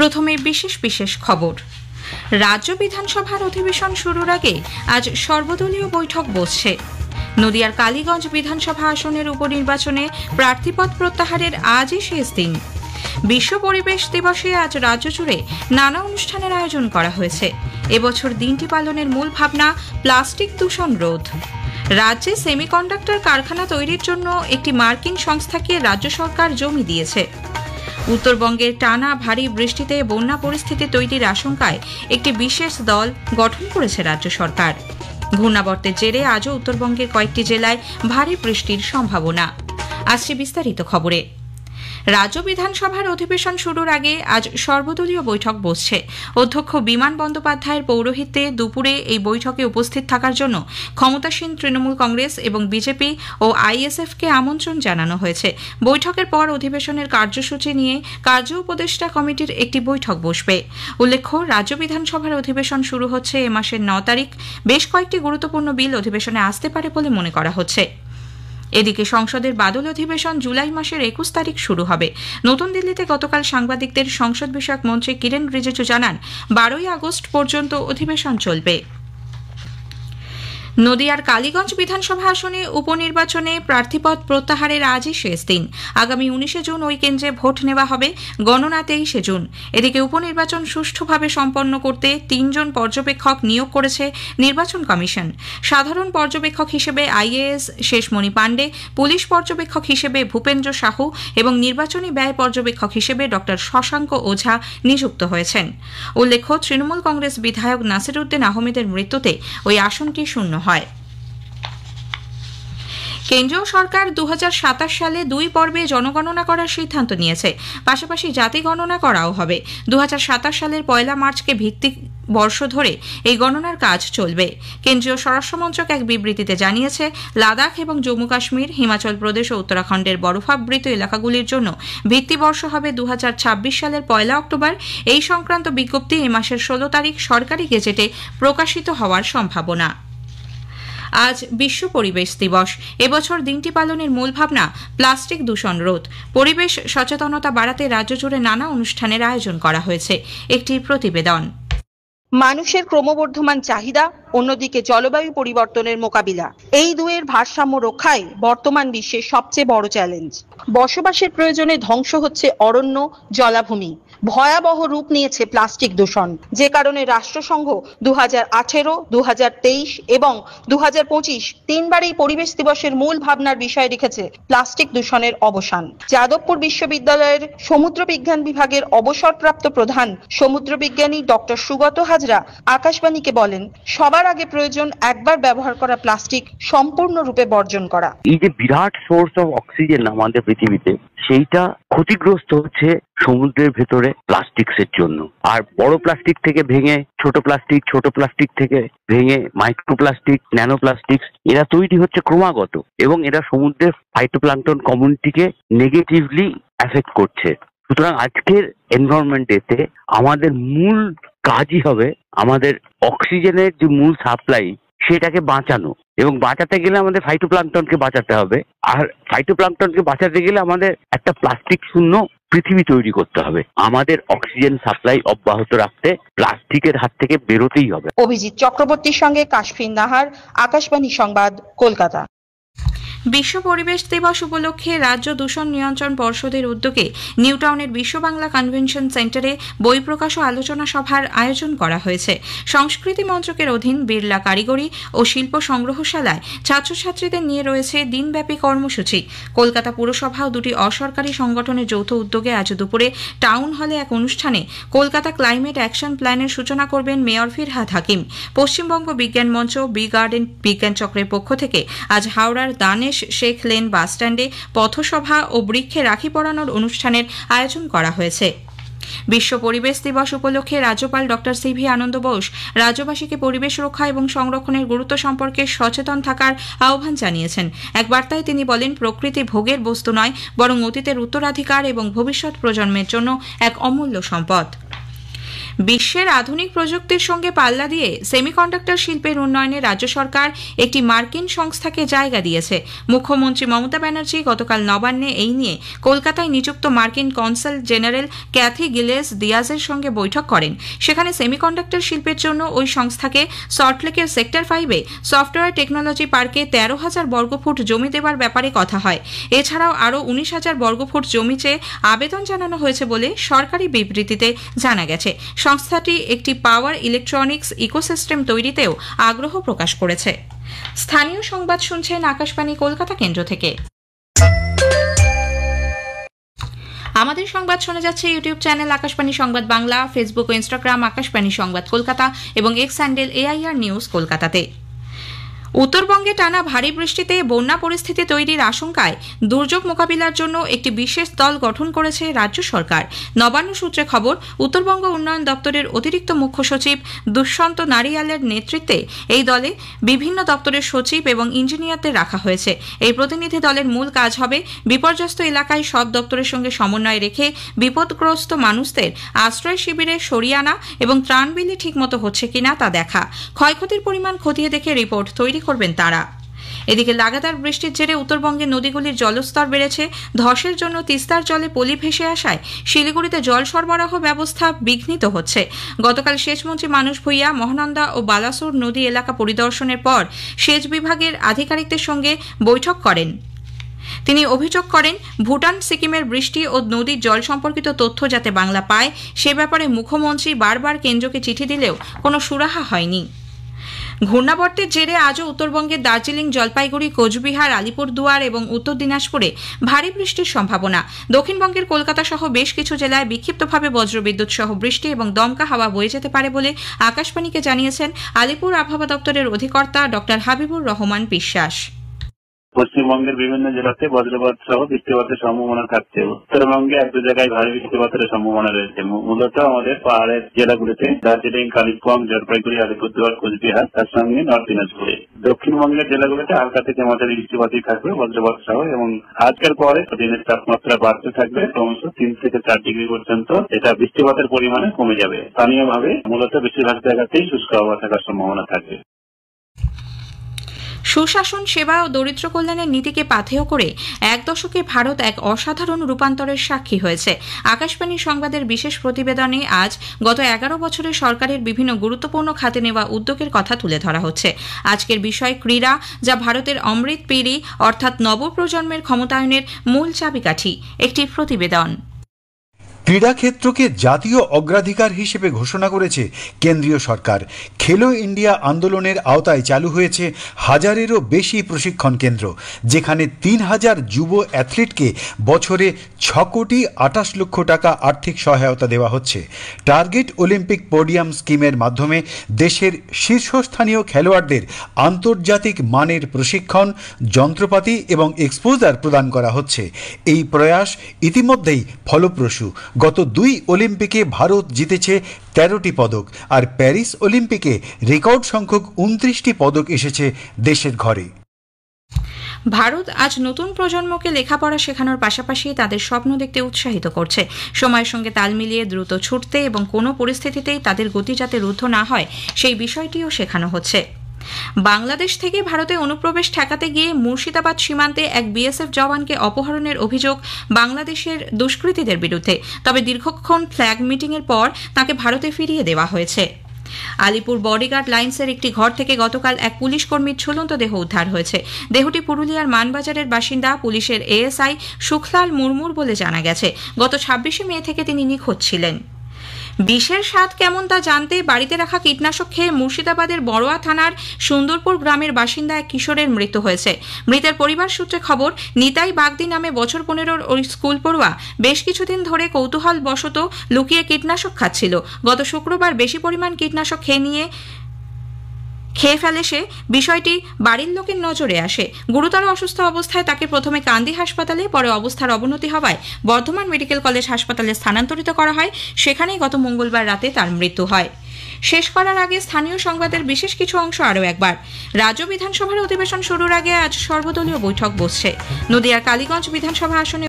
প্রথমে বিশেষ বিশেষ খবর। রাজ্য বিধানসভার অধিবেশন শুরুর আগে আজ সর্বদলীয় বৈঠক বসছে। নদিয়ার কালীগঞ্জ বিধানসভা আসনের উপনির্বাচনে প্রার্থীপদ প্রত্যাহারের আজই শেষ দিন। বিশ্ব পরিবেশ দিবসে আজ রাজ্য জুড়ে নানা অনুষ্ঠানের আয়োজন করা হয়েছে। এবছর দিনটি পালনের মূল ভাবনা প্লাস্টিক দূষণ রোধ। রাজ্যে সেমিকন্ডাক্টর কারখানা তৈরির জন্য একটি মার্কিন সংস্থাকে রাজ্য সরকার জমি দিয়েছে। উত্তরবঙ্গের টানা ভারী বৃষ্টিতে বন্যা পরিস্থিতি তৈরির আশঙ্কায় একটি বিশেষ দল গঠন করেছে রাজ্য সরকার। ঘূর্ণাবর্তের জেরে আজও উত্তরবঙ্গের কয়েকটি জেলায় ভারী বৃষ্টির সম্ভাবনা। আসছে বিস্তারিত খবরে। রাজ্য বিধানসভার অধিবেশন শুরুর আগে আজ সর্বদলীয় বৈঠক বসছে। অধ্যক্ষ বিমান বন্দ্যোপাধ্যায়ের পৌরোহিত্যে দুপুরে এই বৈঠকে উপস্থিত থাকার জন্য ক্ষমতাসীন তৃণমূল কংগ্রেস এবং বিজেপি ও আইএসএফকে আমন্ত্রণ জানানো হয়েছে। বৈঠকের পর অধিবেশনের কার্যসূচি নিয়ে কার্য উপদেষ্টা কমিটির একটি বৈঠক বসবে। উল্লেখ্য, রাজ্য বিধানসভার অধিবেশন শুরু হচ্ছে এ মাসের 9 তারিখ। বেশ কয়েকটি গুরুত্বপূর্ণ বিল অধিবেশনে আসতে পারে বলে মনে করা হচ্ছে। এদিকে সংসদের বাদল অধিবেশন জুলাই মাসের 21 তারিখ শুরু হবে। নতুন দিল্লিতে গতকাল সাংবাদিকদের সংসদ বিষয়ক মন্ত্রী কিরেন রিজিজু জানান, 12ই আগস্ট পর্যন্ত অধিবেশন চলবে। নদিয়ার কালীগঞ্জ বিধানসভা আসনে উপনির্বাচনে প্রার্থীপদ প্রত্যাহারের আজই শেষ দিন। আগামী 19 জুন ওই কেন্দ্রে ভোট নেওয়া হবে, গণনা 23 জুন। এদিকে উপনির্বাচন সুষ্ঠুভাবে সম্পন্ন করতে 3 জন পর্যবেক্ষক নিয়োগ করেছে নির্বাচন কমিশন। সাধারণ পর্যবেক্ষক হিসেবে আইএএস শেষমণি পাণ্ডে, পুলিশ পর্যবেক্ষক হিসেবে ভূপেন্দ্র সাহু এবং নির্বাচনী ব্যয় পর্যবেক্ষক হিসেবে ডক্টর শশাঙ্ক ওঝা নিযুক্ত হয়েছেন। উল্লেখ্য, তৃণমূল কংগ্রেস বিধায়ক নাসিরউদ্দিন আহমেদের মৃত্যুতে ওই আসনটি শূন্য হয়। কেন্দ্রীয় সরকার 2027 সালে 2 পর্বে জনগণনা করার সিদ্ধান্ত নিয়েছে। পাশাপাশি জাতি গণনা করাও হবে। 2027 সালের 1 মার্চকে ভিত্তি বর্ষ ধরে এই গণনার কাজ চলবে। কেন্দ্রীয় স্বরাষ্ট্রমন্ত্রক এক বিবৃতিতে জানিয়েছে, লাদাখ এবং জম্মু কাশ্মীর, হিমাচল প্রদেশ ও উত্তরাখণ্ডের বরফাবৃত এলাকাগুলির জন্য ভিত্তিবর্ষ হবে 2026 সালের 1 অক্টোবর। এই সংক্রান্ত বিজ্ঞপ্তি এই মাসের 16 তারিখ সরকারি গেজেটে প্রকাশিত হওয়ার সম্ভাবনা। আজ বিশ্ব পরিবেশ দিবস। এবছর দিনটি পালনের মূল ভাবনা প্লাস্টিক দূষণ রোধ। পরিবেশ সচেতনতা বাড়াতে রাজ্য জুড়ে নানা অনুষ্ঠানের আয়োজন করা হয়েছে। একটি প্রতিবেদন। মানুষের ক্রমবর্ধমান চাহিদা, অন্যদিকে জলবায়ু পরিবর্তনের মোকাবিলা, এই দুয়ের ভারসাম্য রক্ষাই বর্তমান বিশ্বের সবচেয়ে বড় চ্যালেঞ্জ। বসবাসের প্রয়োজনে ধ্বংস হচ্ছে অরণ্য, জলাভূমি। ভয়াবহ রূপ নিয়েছে প্লাস্টিক দূষণ, যে কারণে রাষ্ট্রসংঘ 2018, 2023 এবং 2025 তিনবার এই পরিবেশ দিবসের মূল ভাবনার বিষয় রেখেছে প্লাস্টিক দূষণের অবসান। যাদবপুর বিশ্ববিদ্যালয়ের সমুদ্র বিজ্ঞান বিভাগের অবসরপ্রাপ্ত প্রধান সমুদ্রবিজ্ঞানী ডক্টর সুগত হাজরা আকাশবাণীকে বলেন, সবার আগে প্রয়োজন একবার ব্যবহার করা প্লাস্টিক সম্পূর্ণরূপে বর্জন করা। এই যে বিরাট সোর্স অফ অক্সিজেন আমাদের পৃথিবীতে, সেইটা ক্ষতিগ্রস্ত হচ্ছে সমুদ্রের ভেতরে প্লাস্টিক্সের জন্য। আর বড় প্লাস্টিক থেকে ভেঙে ছোট প্লাস্টিক, ছোট প্লাস্টিক থেকে ভেঙে মাইক্রোপ্লাস্টিক, ন্যানো প্লাস্টিক, এরা তৈরি হচ্ছে ক্রমাগত, এবং এরা সমুদ্রের ফাইটোপ্ল্যাঙ্কটন কমিউনিটিকে নেগেটিভলি এফেক্ট করছে। সুতরাং আজকের এনভায়রনমেন্ট ডেতে আমাদের মূল কাজই হবে আমাদের অক্সিজেনের যে মূল সাপ্লাই সেটাকে বাঁচানো, এবং বাঁচাতে গেলে আমাদের ফাইটোপ্ল্যাঙ্কটনকে বাঁচাতে হবে। আর ফাইটোপ্ল্যাঙ্কটনকে বাঁচাতে গেলে আমাদের একটা প্লাস্টিক শূন্য পৃথিবী তৈরি করতে হবে। আমাদের অক্সিজেন সাপ্লাই অব্যাহত রাখতে প্লাস্টিকের হাত থেকে বেরোতেই হবে। অভিজিৎ চক্রবর্তীর সঙ্গে কাশফিন নাহার, আকাশবাণী সংবাদ, কলকাতা। বিশ্ব পরিবেশ দিবস উপলক্ষে রাজ্য দূষণ নিয়ন্ত্রণ পর্ষদের উদ্যোগে নিউটাউনের বিশ্ব বাংলা কনভেনশন সেন্টারে বই প্রকাশ ও আলোচনা সভার আয়োজন করা হয়েছে। সংস্কৃতি মন্ত্রকের অধীন বিড়লা কারিগরি ও শিল্প সংগ্রহশালায় ছাত্রছাত্রীদের নিয়ে রয়েছে দিনব্যাপী কর্মসূচি। কলকাতা পুরসভা ও দুটি অসরকারি সংগঠনের যৌথ উদ্যোগে আজ দুপুরে টাউন হলে এক অনুষ্ঠানে কলকাতা ক্লাইমেট অ্যাকশন প্ল্যানের সূচনা করবেন মেয়র ফিরহাদ হাকিম। পশ্চিমবঙ্গ বিজ্ঞান মঞ্চ, বি গার্ডেন বিজ্ঞান চক্রের পক্ষ থেকে আজ হাওড়ার দানেশ শেখ লেন বাসস্ট্যান্ডে পথসভা ও বৃক্ষে রাখি পরানোর অনুষ্ঠানের আয়োজন করা হয়েছে। বিশ্ব পরিবেশ দিবস উপলক্ষে রাজ্যপাল ডক্টর সিভি আনন্দ বোস রাজ্যবাসীকে পরিবেশ রক্ষা এবং সংরক্ষণের গুরুত্ব সম্পর্কে সচেতন থাকার আহ্বান জানিয়েছেন। এক বার্তায় তিনি বলেন, প্রকৃতি ভোগের বস্তু নয়, বরং অতীতের উত্তরাধিকার এবং ভবিষ্যৎ প্রজন্মের জন্য এক অমূল্য সম্পদ। বিশ্বের আধুনিক প্রযুক্তির সঙ্গে পাল্লা দিয়ে সেমিকন্ডাক্টর শিল্পের উন্নয়নে রাজ্য সরকার একটি মার্কিন সংস্থাকে জায়গা দিয়েছে। মুখ্যমন্ত্রী মমতা ব্যানার্জি গতকাল নবান্নে এই নিয়ে কলকাতায় নিযুক্ত মার্কিন কনসাল জেনারেল ক্যাথি গিলেস দিয়াজের সঙ্গে বৈঠক করেন। সেখানে সেমিকন্ডাক্টর শিল্পের জন্য ওই সংস্থাকে সল্টলেকের সেক্টর 5-এ সফটওয়্যার টেকনোলজি পার্কে 13,000 বর্গফুট জমি দেওয়ার ব্যাপারে কথা হয়। এছাড়াও আরও 19,000 বর্গফুট জমি চেয়ে আবেদন জানানো হয়েছে বলে সরকারি বিবৃতিতে জানা গেছে। সংস্থাটি একটি পাওয়ার ইলেকট্রনিক্স ইকোসিস্টেম তৈরিতেও আগ্রহ প্রকাশ করেছে। স্থানীয় সংবাদ শুনছেন আকাশবাণী কলকাতা কেন্দ্র থেকে। আমাদের সংবাদ শোনা যাচ্ছে ইউটিউব চ্যানেল আকাশবাণী সংবাদ বাংলা, ফেসবুক ও ইনস্টাগ্রাম আকাশবাণী সংবাদ কলকাতা এবং এক্স হ্যান্ডেল AIR নিউজ কলকাতাতে। উত্তরবঙ্গে টানা ভারী বৃষ্টিতে বন্যা পরিস্থিতি তৈরির আশঙ্কায় দুর্যোগ মোকাবিলার জন্য একটি বিশেষ দল গঠন করেছে রাজ্য সরকার। নবান্ন সূত্রে খবর, উত্তরবঙ্গ উন্নয়ন দপ্তরের অতিরিক্ত মুখ্য সচিব দুষ্যন্ত নারিয়ালের নেতৃত্বে এই দলে বিভিন্ন দপ্তরের সচিব এবং ইঞ্জিনিয়ারদের রাখা হয়েছে। এই প্রতিনিধি দলের মূল কাজ হবে বিপর্যস্ত এলাকায় সব দপ্তরের সঙ্গে সমন্বয় রেখে বিপদগ্রস্ত মানুষদের আশ্রয় শিবিরে সরিয়ে আনা এবং ত্রাণ বিলি ঠিকমতো হচ্ছে কিনা তা দেখা। ক্ষয়ক্ষতির পরিমাণ খতিয়ে দেখে রিপোর্ট তৈরি করবেন তারা। এদিকে লাগাতার বৃষ্টির জেরে উত্তরবঙ্গের নদীগুলির জলস্তর বেড়েছে। ধসের জন্য তিস্তার জলে পলি ভেসে আসায় শিলিগুড়িতে জল সরবরাহ ব্যবস্থা বিঘ্নিত হচ্ছে। গতকাল সেচমন্ত্রী মানস ভূঁইয়া মহানন্দা ও বালাসোর নদী এলাকা পরিদর্শনের পর সেচ বিভাগের আধিকারিকদের সঙ্গে বৈঠক করেন। তিনি অভিযোগ করেন, ভুটান সিকিমের বৃষ্টি ও নদীর জল সম্পর্কিত তথ্য যাতে বাংলা পায় সে ব্যাপারে মুখ্যমন্ত্রী বারবার কেন্দ্রকে চিঠি দিলেও কোনো সুরাহা হয়নি। ঘূর্ণাবর্তের জেরে আজও উত্তরবঙ্গের দার্জিলিং, জলপাইগুড়ি, কোচবিহার, আলিপুরদুয়ার এবং উত্তর দিনাজপুরে ভারী বৃষ্টির সম্ভাবনা। দক্ষিণবঙ্গের কলকাতা সহ বেশ কিছু জেলায় বিক্ষিপ্তভাবে বজ্রবিদ্যুৎ সহ বৃষ্টি এবং দমকা হাওয়া বয়ে যেতে পারে বলে আকাশবাণীকে জানিয়েছেন আলিপুর আবহাওয়া দপ্তরের অধিকর্তা ডক্টর হাবিবুর রহমান বিশ্বাস। পশ্চিমবঙ্গের বিভিন্ন জেলাতে বজ্রপাত সহ বৃষ্টিপাতের সম্ভাবনা থাকছে। উত্তরবঙ্গে এক দু জায়গায় ভারী বৃষ্টিপাতের সম্ভাবনা রয়েছে। মূলত আমাদের পাহাড়ের জেলাগুলিতে দার্জিলিং, কালিম্পং, জলপাইগুড়ি, আলিপুরদুয়ার, কোচবিহার, তার সঙ্গে নর্থ দিনাজপুরে। দক্ষিণবঙ্গের জেলাগুলিতে হালকা থেকে মাঝারি বৃষ্টিপাতই থাকবে বজ্রপাত সহ, এবং আজকের পরে দিনের তাপমাত্রা বাড়তে থাকবে ক্রমশ 3 থেকে 4 ডিগ্রি পর্যন্ত। এটা বৃষ্টিপাতের পরিমাণে কমে যাবে। স্থানীয়ভাবে মূলত বেশিরভাগ জায়গাতেই শুষ্ক আবহাওয়া থাকার সম্ভাবনা থাকবে। সুশাসন, সেবা ও দরিদ্র কল্যাণের নীতিকে পাথেয় করে এক দশকে ভারত এক অসাধারণ রূপান্তরের সাক্ষী হয়েছে। আকাশবাণী সংবাদের বিশেষ প্রতিবেদনে আজ গত 11 বছরে সরকারের বিভিন্ন গুরুত্বপূর্ণ খাতে নেওয়া উদ্যোগের কথা তুলে ধরা হচ্ছে। আজকের বিষয় ক্রীড়া, যা ভারতের অমৃত পিঢ়ি অর্থাৎ নবপ্রজন্মের ক্ষমতায়নের মূল চাবিকাঠি। একটি প্রতিবেদন। ক্রীড়াক্ষেত্রকে জাতীয় অগ্রাধিকার হিসেবে ঘোষণা করেছে কেন্দ্রীয় সরকার। খেলো ইন্ডিয়া আন্দোলনের আওতায় চালু হয়েছে 1000-এরও বেশি প্রশিক্ষণ কেন্দ্র, যেখানে 3000 যুব অ্যাথলিটকে বছরে 6 কোটি 28 লক্ষ টাকা আর্থিক সহায়তা দেওয়া হচ্ছে। টার্গেট অলিম্পিক পোডিয়াম স্কিমের মাধ্যমে দেশের শীর্ষস্থানীয় খেলোয়াড়দের আন্তর্জাতিক মানের প্রশিক্ষণ, যন্ত্রপাতি এবং এক্সপোজার প্রদান করা হচ্ছে। এই প্রয়াস ইতিমধ্যেই ফলপ্রসূ। গত 2 অলিম্পিকে ভারত জিতেছে 13টি পদক, আর প্যারিস অলিম্পিকে রেকর্ড সংখ্যক 29টি পদক এসেছে দেশের ঘরে। ভারত আজ নতুন প্রজন্মকে লেখাপড়া শেখানোর পাশাপাশি তাদের স্বপ্ন দেখতে উৎসাহিত করছে। সময়ের সঙ্গে তাল মিলিয়ে দ্রুত ছুটতে এবং কোনো পরিস্থিতিতেই তাদের গতি যাতে রুদ্ধ না হয় সেই বিষয়টিও শেখানো হচ্ছে। বাংলাদেশ থেকে ভারতে অনুপ্রবেশ ঠেকাতে গিয়ে মুর্শিদাবাদ সীমান্তে এক বিএসএফ জওয়ানকে অপহরণের অভিযোগ বাংলাদেশের দুষ্কৃতীদের বিরুদ্ধে। তবে দীর্ঘক্ষণ ফ্ল্যাগ মিটিংয়ের পর তাকে ভারতে ফিরিয়ে দেওয়া হয়েছে। আলিপুর বডিগার্ড লাইন্সের একটি ঘর থেকে গতকাল এক পুলিশ কর্মীর ঝুলন্ত দেহ উদ্ধার হয়েছে। দেহটি পুরুলিয়ার মানবাজারের বাসিন্দা পুলিশের এএসআই সুখলাল মুর্মুর বলে জানা গেছে। গত 26 মে থেকে তিনি নিখোঁজ ছিলেন। বিষের স্বাদ কেমন তা জানতে বাড়িতে রাখা কীটনাশক খেয়ে মুর্শিদাবাদের বড়োয়া থানার সুন্দরপুর গ্রামের বাসিন্দা এক কিশোরের মৃত্যু হয়েছে। মৃতের পরিবার সূত্রে খবর, নিতাই বাগদি নামে বছর 15-র ওই স্কুল পড়ুয়া বেশ কিছুদিন ধরে কৌতূহল বশত লুকিয়ে কীটনাশক খাচ্ছিল। গত শুক্রবার বেশি পরিমাণ কীটনাশক খেয়ে ফেলে সে। বিষয়টি বাড়ির লোকের নজরে আসে। গুরুতর অসুস্থ অবস্থায় তাকে প্রথমে কান্দি হাসপাতালে, পরে অবস্থার অবনতি হওয়ায় বর্ধমান মেডিকেল কলেজ হাসপাতালে স্থানান্তরিত করা হয়। সেখানেই গত মঙ্গলবার রাতে তার মৃত্যু হয়। শেষ করার আগে স্থানীয় সংবাদের বিশেষ কিছু অংশ আরও একবার। রাজ্য বিধানসভার অধিবেশন শুরুর আগে আজ সর্বদলীয় বৈঠক বসছে। নদিয়ার কালীগঞ্জ বিধানসভা আসনে